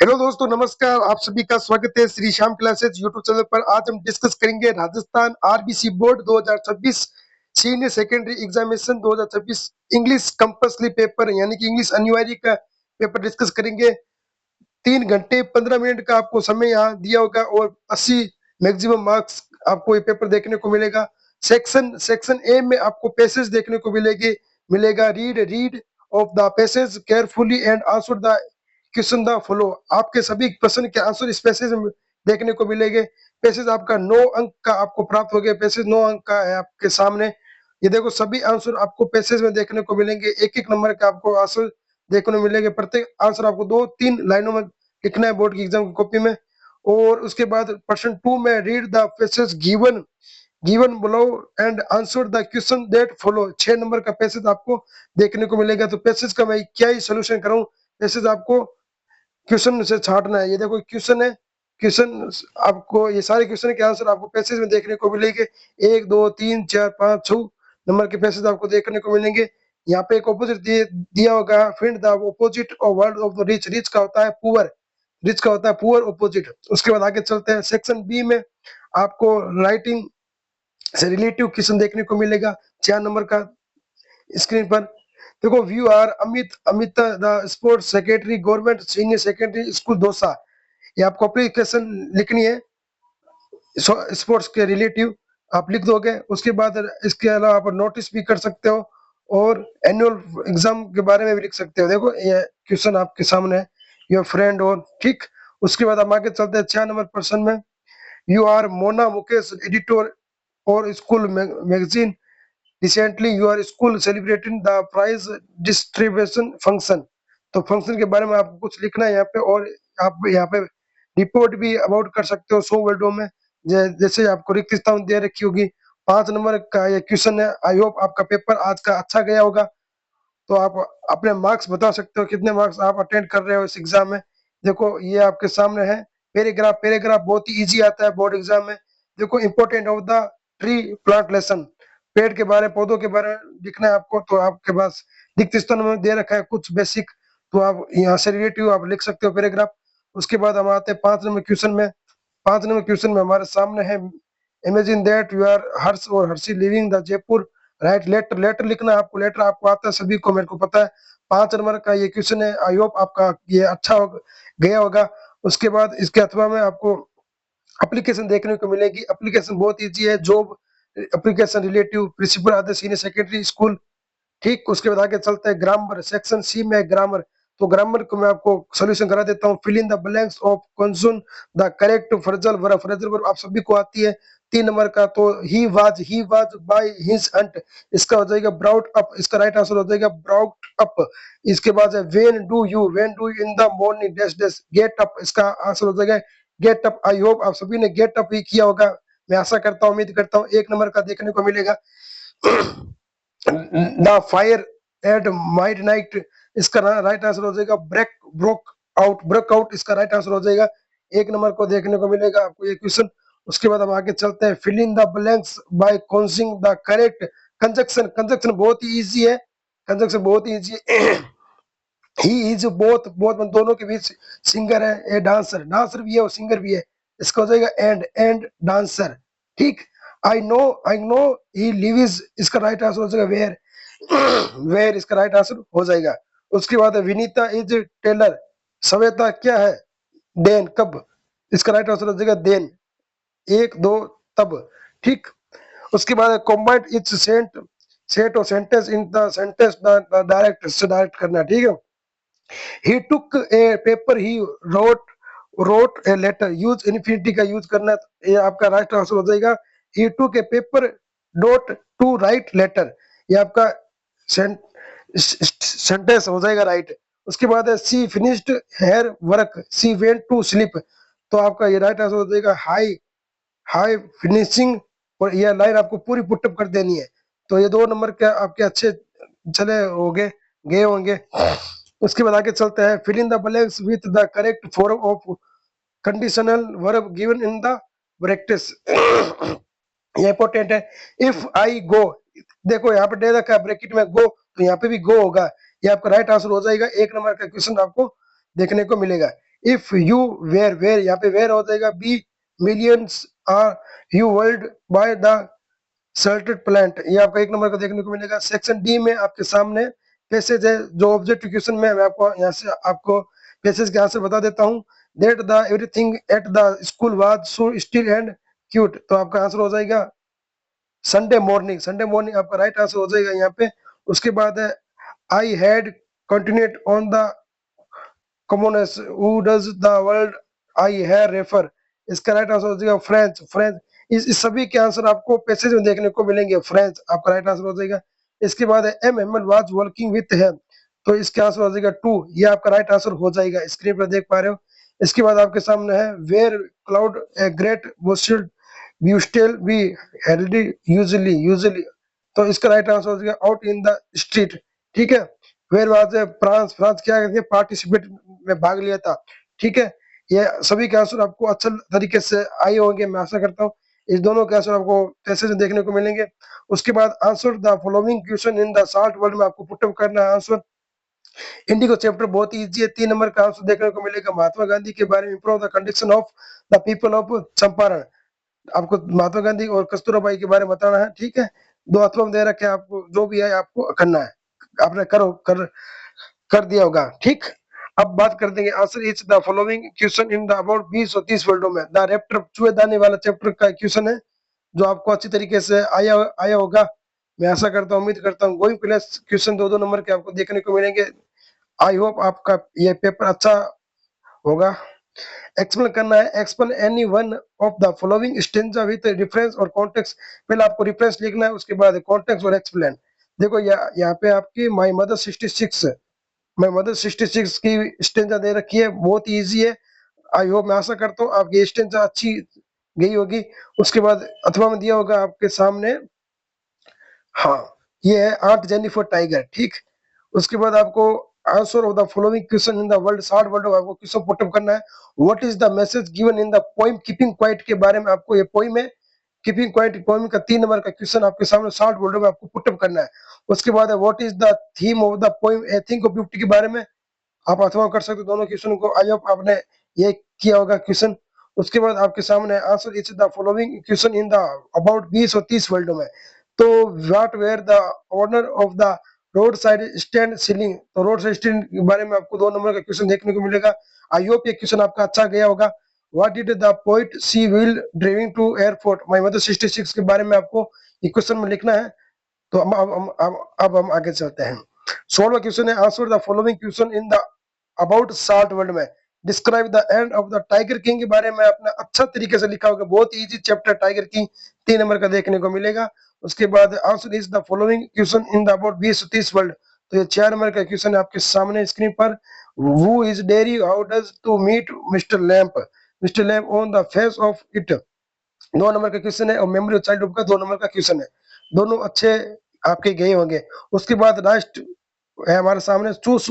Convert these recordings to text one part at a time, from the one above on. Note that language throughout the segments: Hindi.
हेलो दोस्तों, नमस्कार। आप सभी का स्वागत है Shri Shyam classes YouTube channel पर। आज हम डिस्कस करेंगे Rajasthan RBC board 2026 senior secondary examination 2026 English compulsory paper यानी कि इंग्लिश अनिवार्य का पेपर डिस्कस करेंगे। 3 घंटे 15 मिनट का आपको समय यहाँ दिया होगा और 80 मैक्सिमम मार्क्स आपको ये पेपर देखने को मिलेगा। सेक्शन सेक्शन ए में आपको पैसेज देखने को मिलेगा। Read of the passage carefully and answer the question the follow. आपके सभी प्रश्न के आंसर इस पैसेज में देखने को मिलेंगे। पैसेज आपका 9 अंक का आपको प्राप्त हो गया। पैसेज 9 अंक का है आपके सामने। ये देखो, सभी आंसर आपको पैसेज में देखने को मिलेंगे। एक एक नंबर का आपको आंसर देखने को मिलेंगे। प्रत्येक आंसर आपको 2-3 लाइनों में लिखना है बोर्ड की एग्जाम की कॉपी में। और उसके बाद पर्सन 2 में read the passage given given below and answer the question that follow. 6 number का पैसेज आपको देखने को मिलेगा। तो पैसेज का मैं क्या ही सोल्यूशन करूं, पैसेज आपको क्वेश्चन से छांटना है। ये देखो क्वेश्चन है। क्वेश्चन आपको ये सारे क्वेश्चन के आंसर आपको पैसेज में देखने को मिलेंगे। 1 2 3 4 5 6 नंबर के पैसेज आपको देखने को मिलेंगे। यहाँ पे एक ऑपोजिट दिया होगा, find the opposite of word of the rich. Rich का होता है पुअर, रिच का होता है पुअर ऑपोजिट। उसके बाद आगे चलते हैं। सेक्शन बी में आपको राइटिंग से रिलेटिव क्वेश्चन देखने को मिलेगा 4 नंबर का स्क्रीन पर। देखो, we are Amit the sports secretary government senior secondary school Dausa. ये आपको एप्लीकेशन लिखनी है स्पोर्ट्स के रिलेटिव, आप लिख दोगे। उसके बाद इसके अलावा आप नोटिस भी कर सकते हो और एनुअल एग्जाम के बारे में भी लिख सकते हो। देखो, ये क्वेश्चन आपके सामने है, योर फ्रेंड और ठीक। उसके बाद हम आगे चलते हैं 6 नंबर प्रश्न में। You are Mona Mukesh editor और school magazine. Recently your school celebrating the prize distribution function. तो फंक्शन के बारे में आपको कुछ लिखना है यहाँ पे। और आप यहाँ पे रिपोर्ट भी अबाउट कर सकते हो 100 वर्डों में, जैसे आपको रिक्त स्थान दे रखी होगी। 5 नंबर का ये क्वेश्चन है। आई होप आपका पेपर आज का अच्छा गया होगा। तो आप अपने मार्क्स बता सकते हो, कितने मार्क्स आप अटेंड कर रहे हो इस एग्जाम में। देखो, ये आपके सामने है। पैराग्राफ पैराग्राफ बहुत ही इजी आता है बोर्ड एग्जाम में। देखो, important of the tree plant lesson. पेड़ के बारे पौधों के बारे में लिखना है आपको। तो आपके पास रिक्त स्थान में दे रखा है कुछ बेसिक, तो आप यहाँ से रिलेटिव आप लिख सकते हो पैराग्राफ। उसके बाद हम आते हैं 5 नंबर क्वेश्चन में। 5 नंबर क्वेश्चन में हमारे सामने है, imagine that you are Harsh और Harshi living the Jaipur. Write letter. Letter लिखना है आपको। लेटर आपको आता है सभी को, मेरे को पता है। 5 नंबर का ये क्वेश्चन है। आई होप आपका ये अच्छा गया होगा। उसके बाद इसके अथवा में आपको एप्लीकेशन देखने को मिलेगी। एप्लीकेशन बहुत इजी है। जॉब एप्लीकेशन रिलेटिव प्रिंसिपल आदर्श सीनियर सेकेंडरी स्कूल, ठीक। उसके बाद आगे चलते हैं ग्रामर। सेक्शन सी में ग्रामर। तो ग्रामर को मैं आपको सॉल्यूशन करा देता हूँ। Fill in the blanks of consume the correct phrasal verb. Phrasal verb आप सभी को आती है। 3 नंबर का तो he was by his hunt, इसका हो जाएगा ब्राउट अप। इसका राइट आंसर हो जाएगा ब्राउट अप। इसके बाद है when do you in the morning dash dash get up. इसका आंसर हो जाएगा गेट अप। आई होप आप सभी ने गेट अप ही किया होगा। मैं आशा करता हूँ, उम्मीद करता हूँ। 1 नंबर का देखने को मिलेगा the fire eight might night. इसका राइट आंसर हो जाएगा ब्रेक आउट। इसका राइट आंसर हो जाएगा। 1 नंबर को देखने को मिलेगा आपको ये क्वेश्चन। उसके बाद हम आगे चलते हैं। Fill in the blanks by choosing the correct conjunction. Conjunction बहुत ही इजी है। कंजक्शन बहुत ही इजी है। ही इज बोथ बोथ दोनों के बीच सिंगर है। ए डांसर, डांसर भी है और सिंगर भी है। इसका हो जाएगा एंड डांसर, ठीक। I know he lives. इसका राइट आंसर हो जाएगा वेयर। वेयर इसका राइट आंसर हो जाएगा। उसके बाद विनीता इज टेलर। सवेता क्या है? देन कब। इसका राइट आंसर हो जाएगा देन। 1 2 तब, ठीक। उसके बाद कॉम्बाइंड इट्स सेट और sentence in the sentence direct से डायरेक्ट करना, ठीक है। He took a paper he wrote a letter. Use infinity का यूज करना, ये आपका राइट आंसर हो जाएगा। He took a paper dot to write letter. ये आपका सेंटेंस हो जाएगा राइट। उसके बाद है she finished her work she went to sleep. तो आपका ये राइट आंसर हो जाएगा हाई हाई फिनिशिंग। और ये लाइन आपको पूरी पुटअप कर देनी है। तो ये 2 नंबर के आपके अच्छे चले होंगे, गए होंगे। उसके बाद आगे चलते हैं। Fill in the blanks with the correct form of conditional verb given in the brackets. ये इंपॉर्टेंट है। इफ आई गो, देखो यहाँ पे दे रखा है ब्रैकेट में गो, तो यहाँ पे भी गो होगा। ये आपका राइट आंसर हो जाएगा। 1 नंबर का क्वेश्चन आपको देखने को मिलेगा। इफ यू वेयर, वेयर यहाँ पे वेयर हो जाएगा B, millions are you world by the sorted plant, ये आपका एक नंबर का देखने को मिलेगा। सेक्शन डी में आपके सामने पैसेज है, जो ऑब्जेक्टिव क्वेश्चन में मैं आपको यहाँ से आपको पैसेज के आंसर बता देता हूँ। That the everything at the school was so still and cute, तो आपका आंसर हो जाएगा संडे मॉर्निंग, संडे मॉर्निंग आपका राइट आंसर हो जाएगा यहाँ पे। उसके बाद है I had continued on the commoners who does the world I have refer, इसका राइट आंसर हो जाएगा फ्रेंच, फ्रेंच। इस सभी के आंसर आपको पैसेज में देखने को मिलेंगे, फ्रेंच आपका राइट आंसर हो जाएगा। इसके बाद है M Ahmad was working with him, तो इसका आंसर हो जाएगा टू, ये आपका राइट आंसर हो जाएगा, स्क्रीन पर देख पा रहे हो। इसके बाद आपके सामने है where cloud a great bushed you still be healthy usually, usually, तो इसका राइट आंसर हो जाएगा आउट इन द स्ट्रीट, ठीक है। Where was a France, France क्या करती है, पार्टिसिपेट में भाग लिया था, ठीक है। ये सभी के आंसर आपको अच्छे तरीके से आए होंगे, मैं आशा करता हूँ। इस दोनों के आंसर आपको पैसेज में देखने को मिलेंगे। उसके बाद answer the following question in the short word में आपको पुट अप करना है आंसर। इंडिगो चैप्टर बहुत ही इजी है, 3 नंबर का आंसर देखने को मिलेगा। महात्मा गांधी के बारे में improve the condition of the people of Champaran, आपको महात्मा गांधी और कस्तूरबा बाई के बारे में बताना है, ठीक है। 2 हाथों में दे रखे हैं आपको, जो भी है आपको करना है, आपने करो कर दिया होगा, ठीक। अब बात कर देंगे answer is the following question in the about 20 और 30 वर्डों में। द रैप्टर चूहेदानी वाला चैप्टर का क्वेश्चन है, जो आपको अच्छी तरीके से आया आया होगा, मैं आशा करता हूँ, उम्मीद करता हूँ। गोइंग प्लस क्वेश्चन 2-2 नंबर के आपको देखने को मिलेंगे। आई होप आपका ये पेपर अच्छा होगा। एक्सप्लेन करना है, explain any one of the following stanza with reference और कॉन्टेक्स्ट। पहले आपको रेफरेंस लिखना है, उसके बाद कॉन्टेक्स्ट और एक्सप्लेन। देखो यहाँ पे आपकी माय मदर 66, माय मदर 66 की स्टेंजा दे रखी है, बहुत ही इजी है। आई होप, मैं आशा करता हूँ आपकी स्टेंजा अच्छी गई होगी। उसके बाद अथवा में दिया होगा आपके सामने, हाँ, ये है आंट जेनिफर टाइगर, ठीक। उसके बाद आपको answer of the following question in the world, short word में आपको क्वेश्चन पुट अप करना है। What is the message given in the poem keeping quiet के बारे में आपको, ये पोएम है कीपिंग क्वाइट, पोएम का 3 नंबर का क्वेश्चन आपके सामने शॉर्ट वर्ड में आपको पुट अप करना है। उसके बाद है what is the theme of the poem A think of beauty के बारे में आप अथवा कर सकते हो दोनों क्वेश्चन को। आई होप आपने ये किया होगा क्वेश्चन। उसके बाद आपके सामने answer is the following question in the about 20 और 30 वर्ल्ड में। तो what where the owner of the road side stand ceiling, तो रोड साइड स्टैंड के बारे में आपको 2 नंबर का क्वेश्चन देखने को मिलेगा। आई होप ये क्वेश्चन आपका अच्छा गया होगा। What did the poet see wheel driving to airport, my mother 66 के बारे में आपको ये क्वेश्चन में लिखना है। तो अब हम आगे चलते हैं। 16वां क्वेश्चन है answer the following question in the about short word में। Describe the end of the tiger king के बारे में आपने अच्छा तरीके से लिखा होगा, बहुत easy chapter tiger king, 3 number का देखने को मिलेगा। उसके बाद answer is the following question in the about 20-30 word, तो ये 4 नंबर का क्वेश्चन है आपके सामने स्क्रीन पर। Who is Derry how does to meet mister Lamp, mister Lamp on the face of it, 2 number का क्वेश्चन है। और मेमोरी ऑफ चाइल्डहुड का 2 नंबर का क्वेश्चन है, दोनों अच्छे आपके गए होंगे। उसके बाद लास्ट है हमारे सामने choose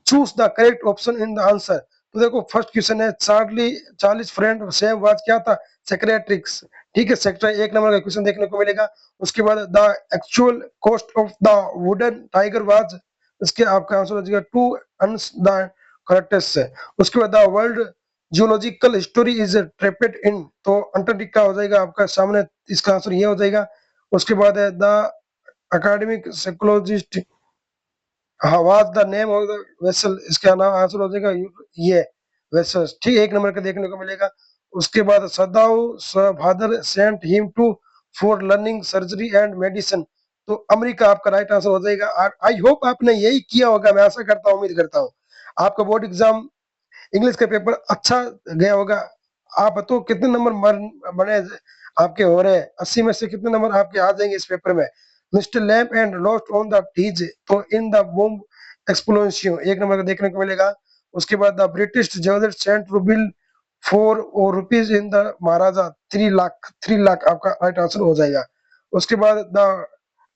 choose the correct option in the answer. तो देखो फर्स्ट क्वेश्चन है चार्ली 40 फ्रेंड सेम वाज क्या था, सेक्रेटरिक्स, ठीक है, सेक्टर 1 नंबर का क्वेश्चन देखने को मिलेगा। उसके बाद the actual cost of the wooden tiger was, इसके आपका आंसर हो जाएगा 2 अंस द करेक्टर्स है। उसके बाद the world geological history is trapped in, तो अंटार्कटिका हो जाएगा आपका सामने, इसका आंसर ये हो जाएगा। उसके बाद है the academic psychologist was the name of the vessel, इसका नाम आंसर हो जाएगा ये वेसल, ठीक, 1 नंबर का देखने को मिलेगा। उसके बाद Sadao father sent him to for learning surgery and medicine, तो अमेरिका आपका राइट आंसर हो जाएगा। आई होप आपने यही किया होगा, मैं आशा करता हूँ, उम्मीद करता हूँ आपका बोर्ड एग्जाम इंग्लिश का पेपर अच्छा गया होगा। आप बताओ कितने नंबर बने आपके हो रहे हैं, 80 में से कितने नंबर आपके आ जाएंगे इस पेपर में। Mister Lamb and lost on the tees, तो in the bomb explosion 1 number का देखने को मिलेगा। उसके बाद द ब्रिटिश ज्वेलर सेंट रूबिल फॉर और rupees in the Maharaja 3 lakh, 3 lakh आपका राइट आंसर हो जाएगा। उसके बाद the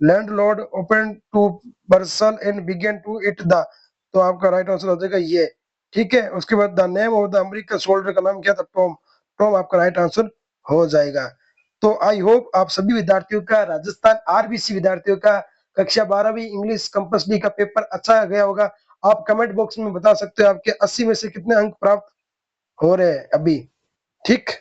landlord open to parcel and began to it the, तो आपका राइट आंसर हो जाएगा ये, ठीक है। उसके बाद the name of the American soldier का नाम क्या था, टॉम, टॉम आपका राइट आंसर हो जाएगा। तो आई होप आप सभी विद्यार्थियों का, राजस्थान आरबीसी विद्यार्थियों का कक्षा 12वीं इंग्लिश कंपल्सरी का पेपर अच्छा गया होगा। आप कमेंट बॉक्स में बता सकते हो आपके 80 में से कितने अंक प्राप्त हो रहे हैं अभी। ठीक।